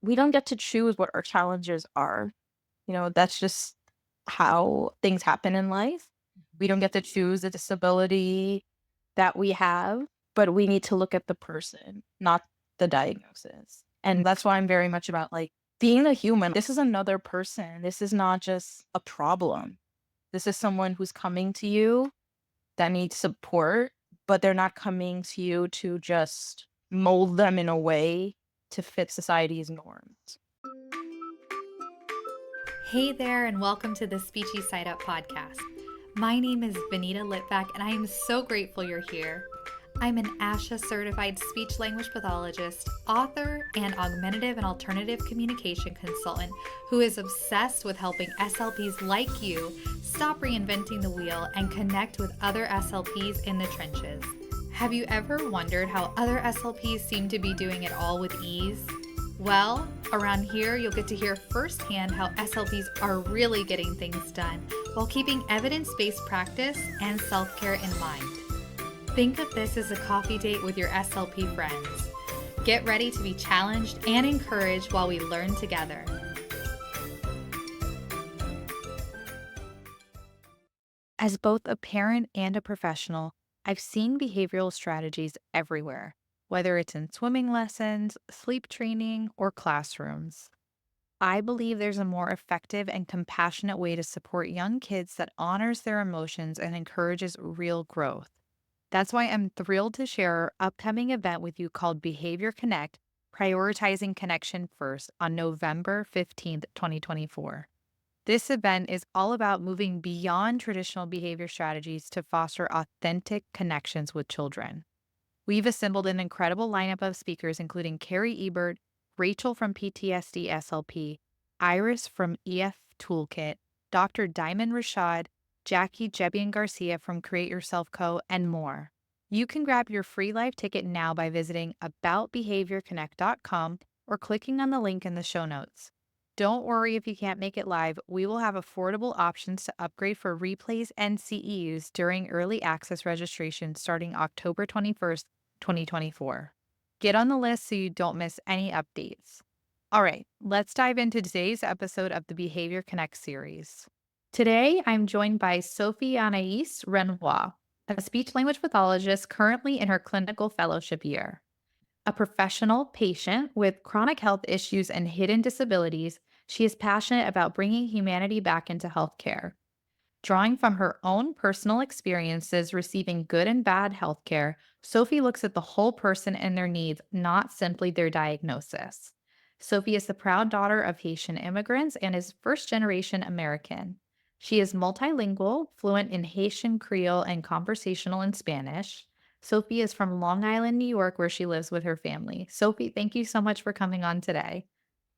we don't get to choose what our challenges are. That's just how things happen in life. We don't get to choose the disability that we have, but we need to look at the person, not the diagnosis. And that's why I'm very much about like being a human. This is another person. This is not just a problem. This is someone who's coming to you that needs support, but they're not coming to you to just mold them in a way to fit society's norms. Hey there, and welcome to the Speechy Side Up podcast. My name is Vanita Litvack, and I am so grateful you're here. I'm an ASHA certified speech language pathologist, author, and augmentative and alternative communication consultant who is obsessed with helping SLPs like you stop reinventing the wheel and connect with other SLPs in the trenches. Have you ever wondered how other SLPs seem to be doing it all with ease? Well, around here, you'll get to hear firsthand how SLPs are really getting things done while keeping evidence-based practice and self-care in mind. Think of this as a coffee date with your SLP friends. Get ready to be challenged and encouraged while we learn together. As both a parent and a professional, I've seen behavioral strategies everywhere, whether it's in swimming lessons, sleep training, or classrooms. I believe there's a more effective and compassionate way to support young kids that honors their emotions and encourages real growth. That's why I'm thrilled to share our upcoming event with you called Behavior Connect, Prioritizing Connection First on November 15th, 2024. This event is all about moving beyond traditional behavior strategies to foster authentic connections with children. We've assembled an incredible lineup of speakers, including Carrie Ebert, Rachel from PTSD SLP, Iris from EF Toolkit, Dr. Diamond Rashad, Jackie Jebian Garcia from Create Yourself Co., and more. You can grab your free live ticket now by visiting aboutbehaviorconnect.com or clicking on the link in the show notes. Don't worry if you can't make it live. We will have affordable options to upgrade for replays and CEUs during early access registration starting October 21st, 2024. Get on the list so you don't miss any updates. All right, let's dive into today's episode of the Behavior Connect series. Today, I'm joined by Sophie-Anais Renois, a speech-language pathologist currently in her clinical fellowship year. A professional patient with chronic health issues and hidden disabilities, she is passionate about bringing humanity back into healthcare. Drawing from her own personal experiences receiving good and bad healthcare, Sophie looks at the whole person and their needs, not simply their diagnosis. Sophie is the proud daughter of Haitian immigrants and is first-generation American. She is multilingual, fluent in Haitian Creole and conversational in Spanish. Sophie is from Long Island, New York, where she lives with her family. Sophie, thank you so much for coming on today.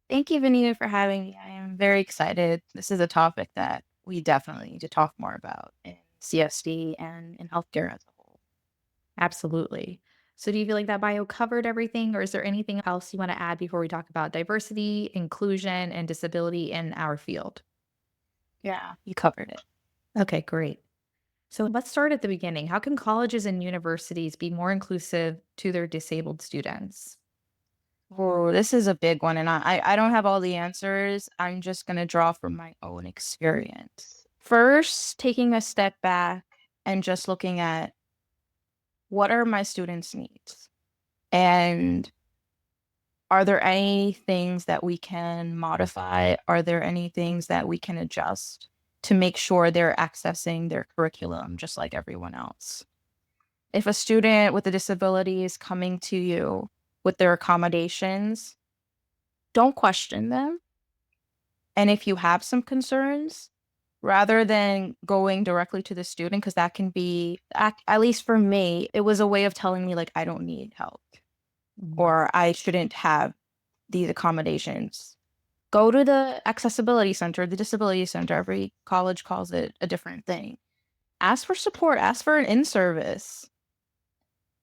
Thank you, Vanita, for having me. I am very excited. This is a topic that we definitely need to talk more about in CSD and in healthcare as a whole. Absolutely. So do you feel like that bio covered everything, or is there anything else you want to add before we talk about diversity, inclusion, and disability in our field? Yeah, you covered it. Okay, great. So let's start at the beginning. How can colleges and universities be more inclusive to their disabled students? Oh, this is a big one, and I don't have all the answers. I'm just going to draw from my own experience. First, taking a step back and just looking at what are my students' needs? And are there any things that we can modify? Are there any things that we can adjust to make sure they're accessing their curriculum just like everyone else? If a student with a disability is coming to you with their accommodations, don't question them. And if you have some concerns, rather than going directly to the student, because that can be, at least for me, it was a way of telling me, like, I don't need help Mhm. or I shouldn't have these accommodations. Go to the accessibility center, the disability center. Every college calls it a different thing. Ask for support, ask for an in service.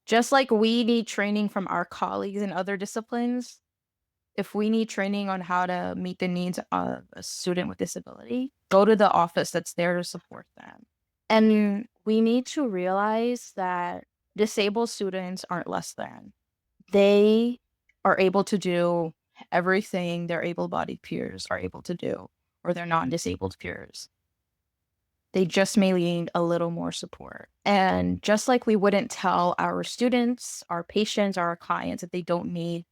Just like we need training from our colleagues in other disciplines, if we need training on how to meet the needs of a student with disability, go to the office that's there to support them. And we need to realize that disabled students aren't less than. They are able to do everything their able-bodied peers are able to do or their non-disabled peers. They just may need a little more support. And just like we wouldn't tell our students, our patients, our clients that they don't need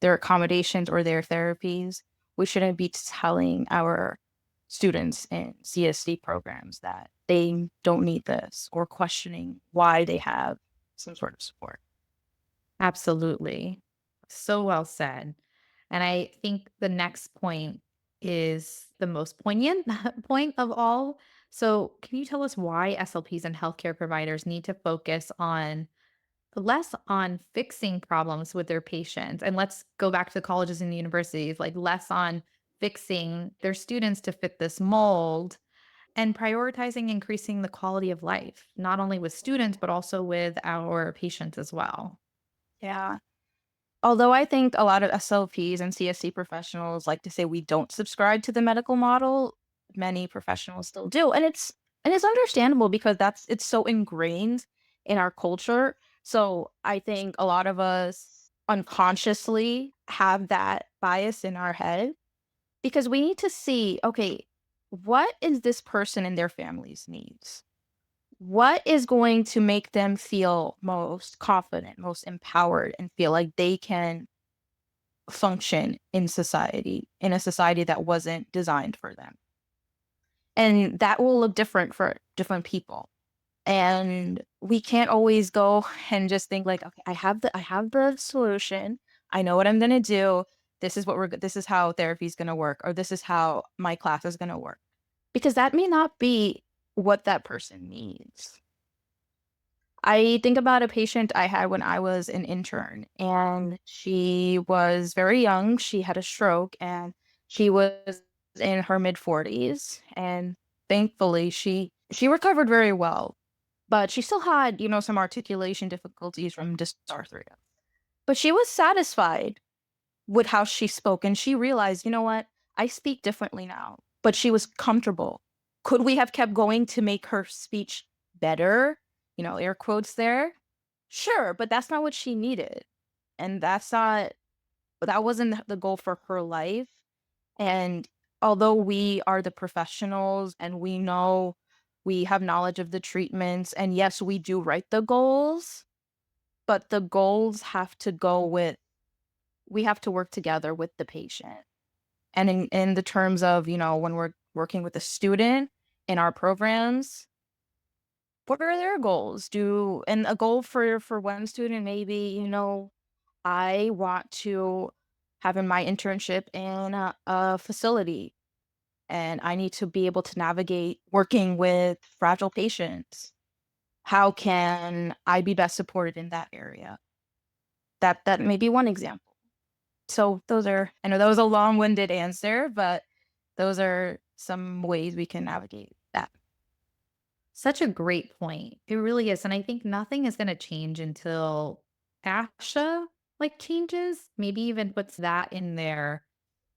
their accommodations or their therapies, we shouldn't be telling our students in CSD programs that they don't need this or questioning why they have some sort of support. Absolutely. So well said. And I think the next point is the most poignant point of all. So, can you tell us why SLPs and healthcare providers need to focus on less on fixing problems with their patients? And let's go back to the colleges and universities, like less on fixing their students to fit this mold and prioritizing increasing the quality of life, not only with students, but also with our patients as well. Yeah. Although I think a lot of SLPs and CSC professionals like to say we don't subscribe to the medical model, many professionals still do. And it's understandable because it's so ingrained in our culture. So I think a lot of us unconsciously have that bias in our head because we need to see, okay, what is this person and their family's needs? What is going to make them feel most confident, most empowered, and feel like they can function in a society that wasn't designed for them. And that will look different for different people. And we can't always go and just think like, okay, I have the solution. I know what I'm gonna do. This is how therapy is gonna work, or this is how my class is gonna work. Because that may not be what that person needs. I think about a patient I had when I was an intern, and she was very young. She had a stroke, and she was in her mid 40s. And thankfully, she recovered very well, but she still had, some articulation difficulties from dysarthria. But she was satisfied with how she spoke, and she realized, you know what? I speak differently now. But she was comfortable. Could we have kept going to make her speech better? Air quotes there. Sure, but that's not what she needed. And that wasn't the goal for her life. And although we are the professionals and we know we have knowledge of the treatments, and yes, we do write the goals, but the goals have to go with we have to work together with the patient. And in the terms of, when we're working with a student in our programs, what are their goals? And a goal for one student maybe, I want to have in my internship in a facility and I need to be able to navigate working with fragile patients. How can I be best supported in that area? That may be one example. So I know that was a long-winded answer, but those are some ways we can navigate that. Such a great point. It really is. And I think nothing is going to change until ASHA like changes, maybe even puts that in their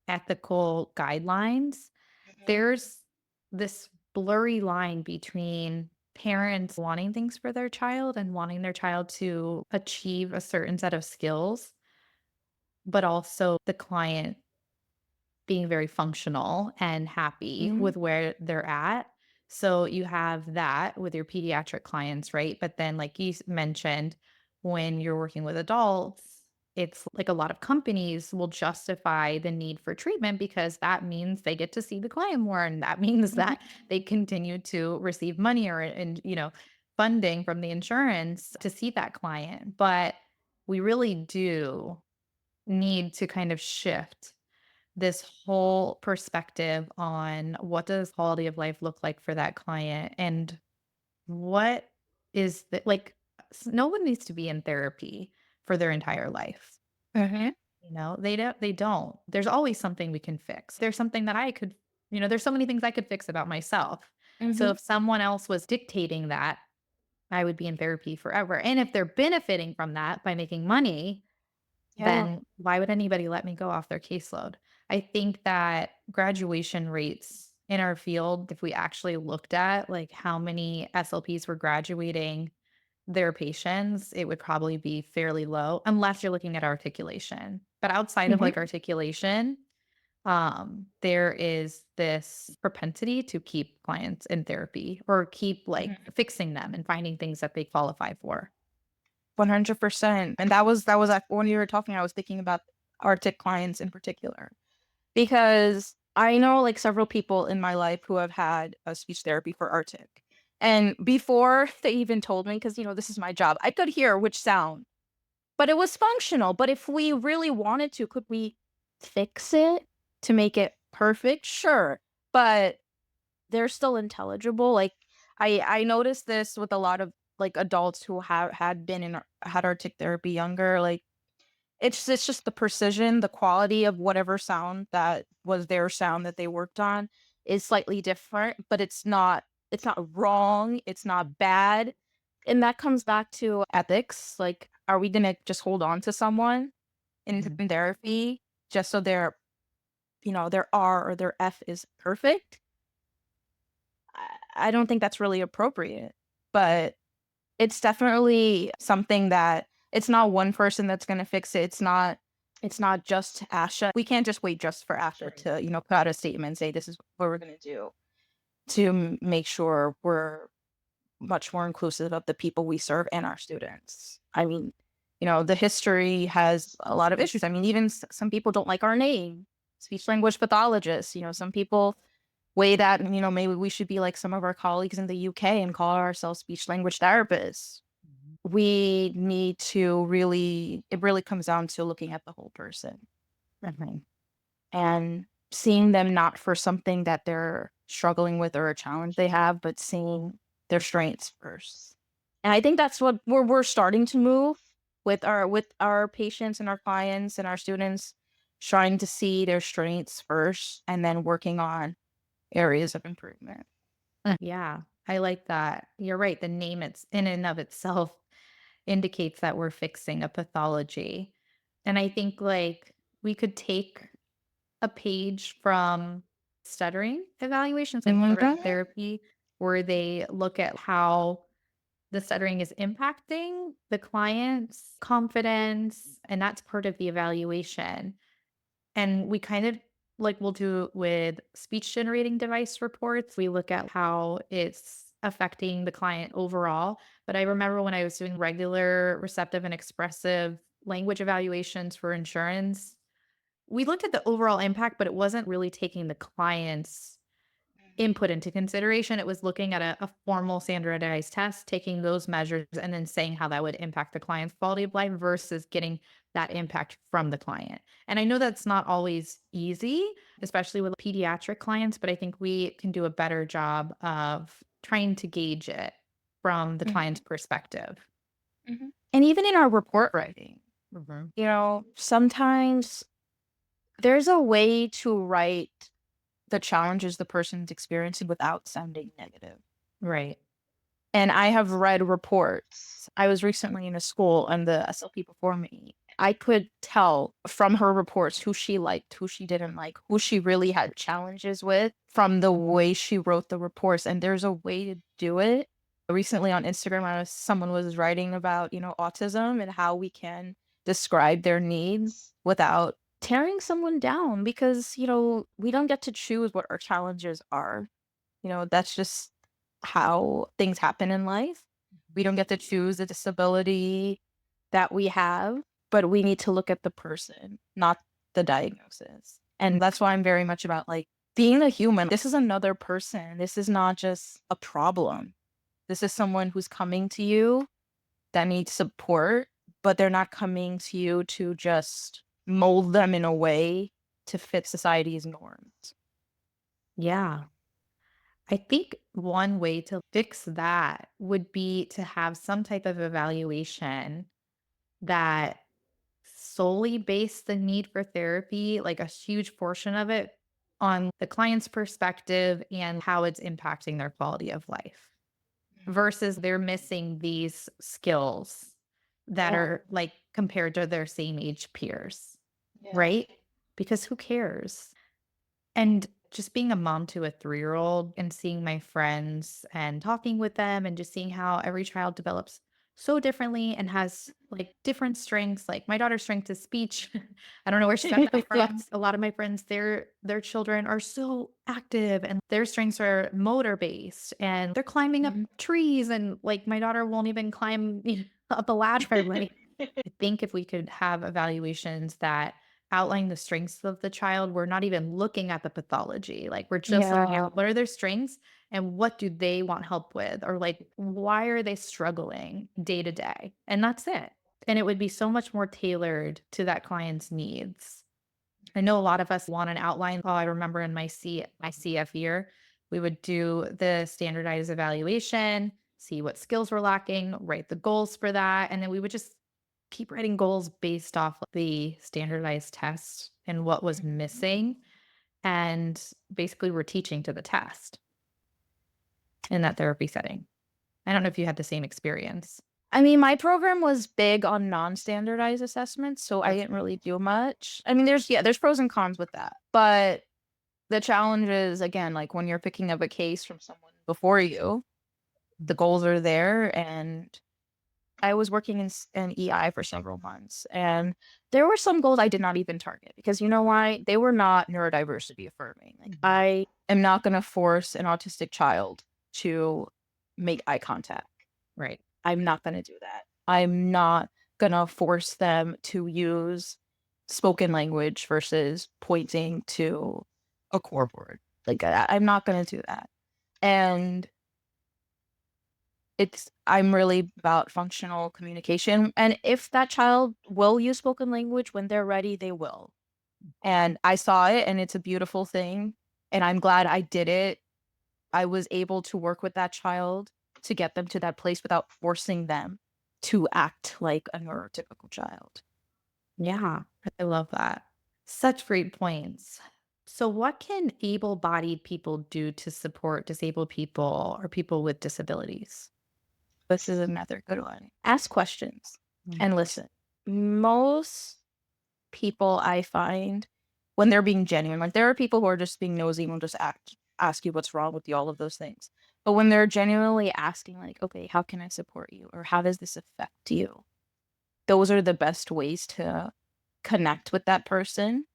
ethical guidelines. Mhm. There's this blurry line between parents wanting things for their child and wanting their child to achieve a certain set of skills, but also the client being very functional and happy Mhm. with where they're at. So you have that with your pediatric clients, right? But then, like you mentioned, when you're working with adults, it's like a lot of companies will justify the need for treatment because that means they get to see the client more. And that means Mhm. that they continue to receive money or, and, funding from the insurance to see that client. But we really do need to kind of shift this whole perspective on what does quality of life look like for that client and what is the like no one needs to be in therapy for their entire life. Mhm. They don't. There's always something we can fix. There's something that I could, there's so many things I could fix about myself. So Mhm. if someone else was dictating that, I would be in therapy forever. And if they're benefiting from that by making money, Yeah. then why would anybody let me go off their caseload? I think that graduation rates in our field, if we actually looked at like how many SLPs were graduating their patients, it would probably be fairly low unless you're looking at articulation. But outside of Mhm, like articulation, there is this propensity to keep clients in therapy or keep like mhm. fixing them and finding things that they qualify for. 100%. And that was like when you were talking, I was thinking about Arctic clients in particular. Because I know like several people in my life who have had a speech therapy for Arctic. And before they even told me, because this is my job, I could hear which sound, but it was functional. But if we really wanted to, could we fix it to make it perfect? Sure. But they're still intelligible. Like I noticed this with a lot of like adults who have had been in had Arctic therapy younger. Like it's just the precision, the quality of whatever sound that was their sound that they worked on is slightly different, but it's not wrong, it's not bad. And that comes back to ethics. Like, are we gonna just hold on to someone Mhm. in therapy just so their R or their F is perfect? I don't think that's really appropriate. But it's definitely something that it's not one person that's gonna fix it. It's not just ASHA. We can't just wait just for ASHA to, put out a statement and say, "This is what we're gonna do," to make sure we're much more inclusive of the people we serve and our students. I mean, the history has a lot of issues. I mean, even some people don't like our name, speech-language pathologist. Some people weigh that, and, maybe we should be like some of our colleagues in the UK and call ourselves speech-language therapists. Mhm. We need to really it really comes down to looking at the whole person, Mhm. and seeing them not for something that they're struggling with or a challenge they have, but seeing their strengths first. And I think that's what we're starting to move with our patients and our clients and our students, trying to see their strengths first and then working on areas of improvement. Yeah, I like that. You're right. The name it's in and of itself indicates that we're fixing a pathology. And I think like we could take a page from stuttering evaluations and Mhm. therapy where they look at how the stuttering is impacting the client's confidence. And that's part of the evaluation. And we kind of like we'll do it with speech generating device reports. We look at how it's affecting the client overall. But I remember when I was doing regular receptive and expressive language evaluations for insurance, we looked at the overall impact, but it wasn't really taking the client's input into consideration. It was looking at a formal standardized test, taking those measures, and then saying how that would impact the client's quality of life versus getting that impact from the client. And I know that's not always easy, especially with pediatric clients, but I think we can do a better job of trying to gauge it from the client's Mhm. perspective. Mhm. And even in our report writing, Mhm. sometimes there's a way to write the challenges the person's experiencing without sounding negative. Right. And I have read reports. I was recently in a school, and the SLP before me, I could tell from her reports who she liked, who she didn't like, who she really had challenges with from the way she wrote the reports. And there's a way to do it. Recently on Instagram, someone was writing about, autism and how we can describe their needs without tearing someone down, because, we don't get to choose what our challenges are. That's just how things happen in life. We don't get to choose the disability that we have, but we need to look at the person, not the diagnosis. And that's why I'm very much about like being a human. This is another person. This is not just a problem. This is someone who's coming to you that needs support, but they're not coming to you to just mold them in a way to fit society's norms. Yeah. I think one way to fix that would be to have some type of evaluation that solely based the need for therapy, like a huge portion of it, on the client's perspective and how it's impacting their quality of life versus they're missing these skills that Yeah. are like compared to their same age peers, Yeah. right? Because who cares? And just being a mom to a 3-year-old and seeing my friends and talking with them and just seeing how every child develops so differently and has like different strengths. Like my daughter's strength is speech. I don't know where she got that Yeah. from. A lot of my friends, their children are so active and their strengths are motor based and they're climbing up Mhm. trees and like my daughter won't even climb up a ladder. Like I think if we could have evaluations that outline the strengths of the child, we're not even looking at the pathology. Like we're just looking Yeah. at what are their strengths and what do they want help with? Or like, why are they struggling day to day? And that's it. And it would be so much more tailored to that client's needs. I know a lot of us want an outline. Oh, I remember in my CF year, we would do the standardized evaluation, see what skills were lacking, write the goals for that, and then we would just keep writing goals based off the standardized test and what was Mhm. missing. And basically, we're teaching to the test in that therapy setting. I don't know if you had the same experience. I mean, my program was big on non-standardized assessments, so I That's didn't really do much. I mean, there's pros and cons with that, but the challenge is, again, like, when you're picking up a case from someone before you, the goals are there, and I was working in EI for several months, and there were some goals I did not even target because you know why? They were not neurodiversity affirming. Like, Mhm. I am not gonna force an autistic child to make eye contact. Right. I'm not gonna do that. I'm not gonna force them to use spoken language versus pointing to a core board. Like, I'm not gonna do that. And I'm really about functional communication, and if that child will use spoken language when they're ready, they will. And I saw it, and it's a beautiful thing, and I'm glad I did it. I was able to work with that child to get them to that place without forcing them to act like a neurotypical child. Yeah, I love that. Such great points. So, what can able bodied people do to support disabled people or people with disabilities? This is another good one. Ask questions Mm. and listen. Most people I find when they're being genuine, like there are people who are just being nosy and will just ask you what's wrong with you, all of those things. But when they're genuinely asking, like, okay, how can I support you? Or how does this affect you? Those are the best ways to connect with that person.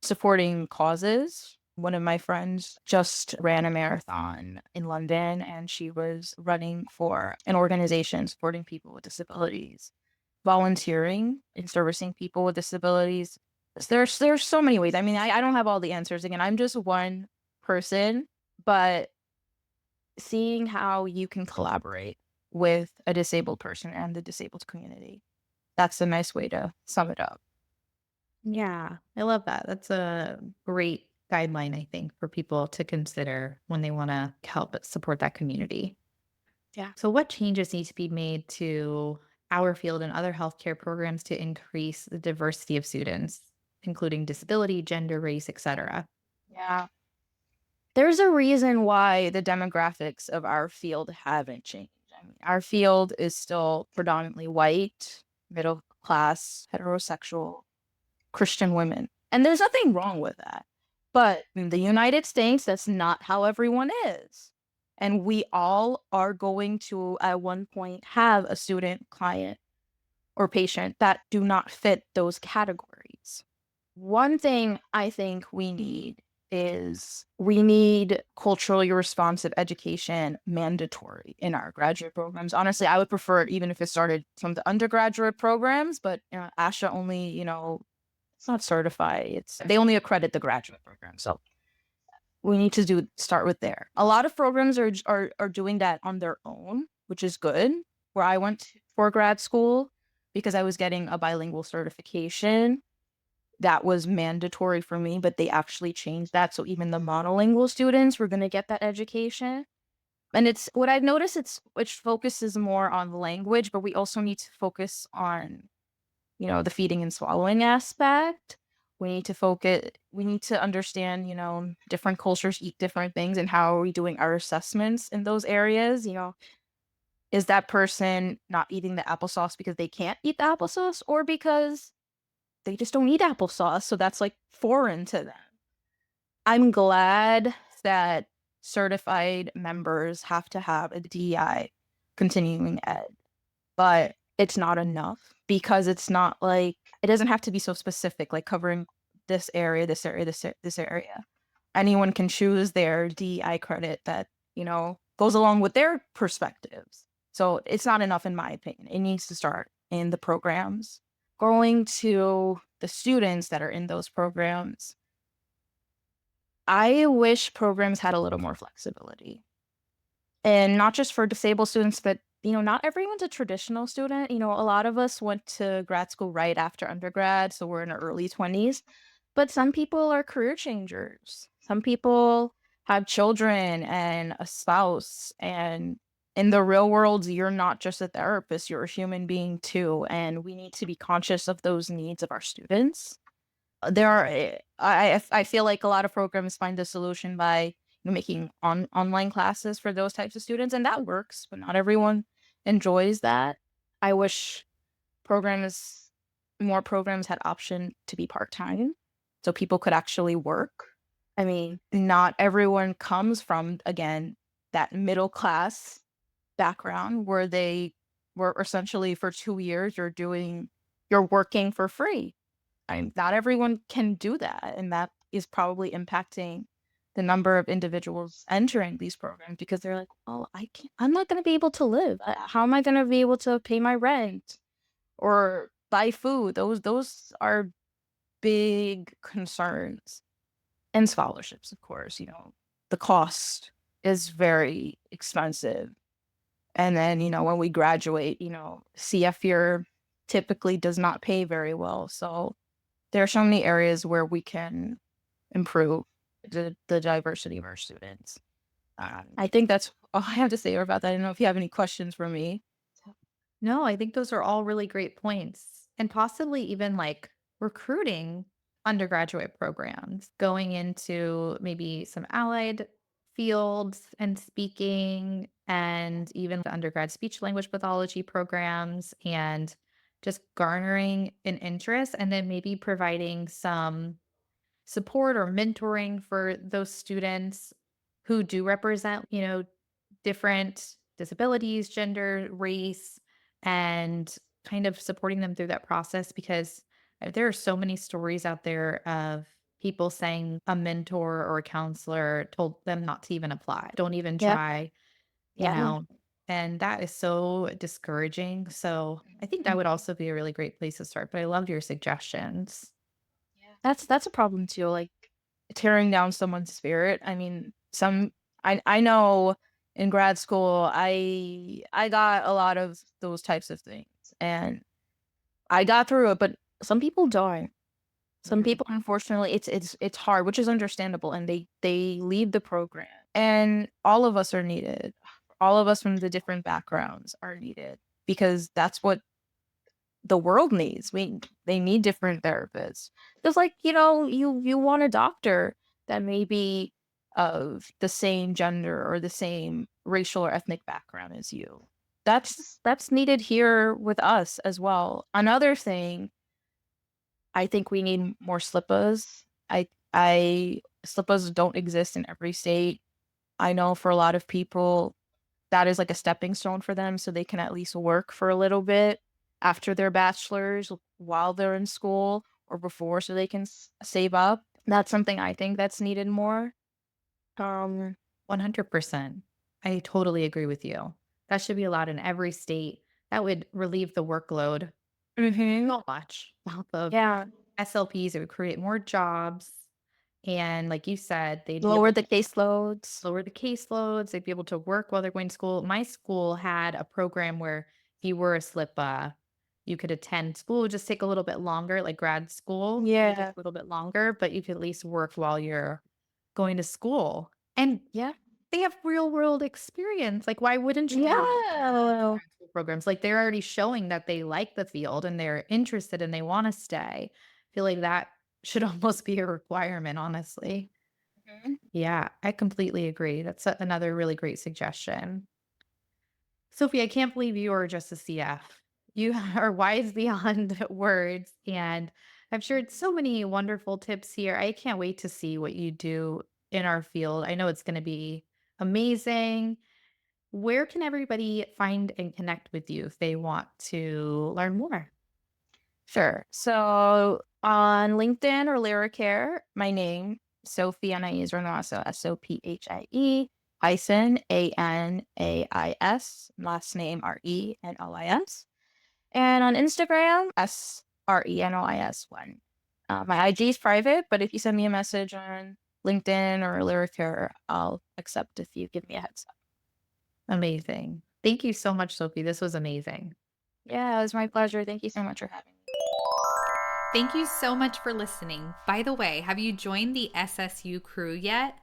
Supporting causes. One of my friends just ran a marathon in London and she was running for an organization supporting people with disabilities, volunteering and servicing people with disabilities. There's so many ways. I mean, I don't have all the answers. Again, I'm just one person, but seeing how you can collaborate with a disabled person and the disabled community. That's a nice way to sum it up. Yeah, I love that. That's a great guideline, I think, for people to consider when they want to help support that community. Yeah. So, what changes need to be made to our field and other healthcare programs to increase the diversity of students, including disability, gender, race, etc.? Yeah. There's a reason why the demographics of our field haven't changed. I mean, our field is still predominantly white, middle class, heterosexual, Christian women. And there's nothing wrong with that. But in the United States, that's not how everyone is. And we all are going to, at one point, have a student, client, or patient that do not fit those categories. One thing I think we need is we need culturally responsive education mandatory in our graduate programs. Honestly, I would prefer it even if it started from the undergraduate programs, but ASHA only, it's not certified. It's they only accredit the graduate program. So we need to start with there. A lot of programs are doing that on their own, which is good. Where I went for grad school because I was getting a bilingual certification that was mandatory for me, but they actually changed that. So even the monolingual students were going to get that education. And it's what I've noticed, which focuses more on language, but we also need to focus on, the feeding and swallowing aspect. We need to understand, different cultures eat different things and how are we doing our assessments in those areas? Is that person not eating the applesauce because they can't eat the applesauce or because they just don't eat applesauce, so that's, like, foreign to them. I'm glad that certified members have to have a DEI continuing ed. but it's not enough because it's not like it doesn't have to be so specific, like covering this area, this area, this area. Anyone can choose their DEI credit that, goes along with their perspectives. So it's not enough, in my opinion. It needs to start in the programs. Going to the students that are in those programs, I wish programs had a little more flexibility. And not just for disabled students, but not everyone's a traditional student. A lot of us went to grad school right after undergrad, so we're in our early 20s. But some people are career changers. Some people have children and a spouse. And in the real world, you're not just a therapist, you're a human being too. And we need to be conscious of those needs of our students. There are I feel like a lot of programs find the solution by making online classes for those types of students, and that works, but not everyone enjoys that. I wish programs more programs had option to be part-time so people could actually work. I mean, not everyone comes from, again, that middle class background where they were essentially for 2 years you're working for free. Not everyone can do that, and that is probably impacting the number of individuals entering these programs because they're like, "Oh, I'm not gonna be able to live. How am I gonna be able to pay my rent or buy food?" Those are big concerns. And scholarships, of course, the cost is very expensive. And then, when we graduate, CF year typically does not pay very well. So there are so many areas where we can improve the diversity of our students. I think that's all I have to say about that. I don't know if you have any questions for me. No, I think those are all really great points. And possibly even like recruiting undergraduate programs, going into maybe some allied fields and speaking, and even the undergrad speech language pathology programs, and just garnering an interest, and then maybe providing some support or mentoring for those students who do represent, different disabilities, gender, race, and kind of supporting them through that process because there are so many stories out there of people saying a mentor or a counselor told them not to even apply, don't even Yeah, try, you yeah. know, and that is so discouraging. So I think that would also be a really great place to start. But I love your suggestions. That's a problem too, like tearing down someone's spirit. I mean, I know in grad school I got a lot of those types of things and I got through it, but some people don't. Some Yeah. people, unfortunately, it's hard, which is understandable, and they leave the program. And all of us are needed. All of us from the different backgrounds are needed because that's what the world needs. They need different therapists. Just like, you want a doctor that may be of the same gender or the same racial or ethnic background as you. That's needed here with us as well. Another thing, I think we need more slippas. I slippas don't exist in every state. I know for a lot of people that is like a stepping stone for them so they can at least work for a little bit after their bachelor's while they're in school or before so they can save up. That's something I think that's needed more. Um, 100%. I totally agree with you. That should be allowed in every state. That would relieve the workload mhm. so much off of Yeah, SLPs. It would create more jobs. And like you said, they'd be lower able the to caseloads. lower the caseloads. They'd be able to work while they're going to school. My school had a program where if you were a SLPA, you could attend school. It would just take a little bit longer, like grad school, it would take Yeah, a little bit longer, but you could at least work while you're going to school. And yeah, they have real world experience. Like, why wouldn't you want yeah. grad school programs? Like, they're already showing that they like the field and they're interested and they want to stay. I feel like that should almost be a requirement, honestly. Mhm. Yeah, I completely agree. That's another really great suggestion. Sophie, I can't believe you are just a CF. You are wise beyond words. And I've shared so many wonderful tips here. I can't wait to see what you do in our field. I know it's going to be amazing. Where can everybody find and connect with you if they want to learn more? Sure. So on LinkedIn or Lyric my name, Sophie-Anais Renois, so Sophie hyphen Anais, last name Renois. And on Instagram, Renois1. My IG is private, but if you send me a message on LinkedIn or Lyric I'll accept if you give me a heads up. Amazing. Thank you so much, Sophie. This was amazing. Yeah, it was my pleasure. Thank you so much for having me. Thank you so much for listening. By the way, have you joined the SSU crew yet?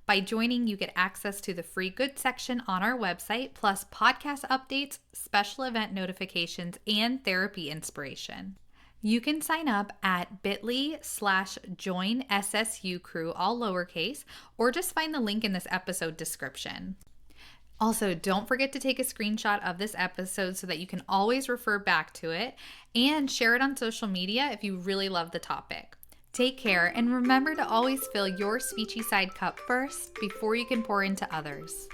By joining, you get access to the free good section on our website, plus podcast updates, special event notifications, and therapy inspiration. You can sign up at bit.ly/join SSU crew, all lowercase, or just find the link in this episode description. Also, don't forget to take a screenshot of this episode so that you can always refer back to it and share it on social media if you really love the topic. Take care and remember to always fill your speechy side cup first before you can pour into others.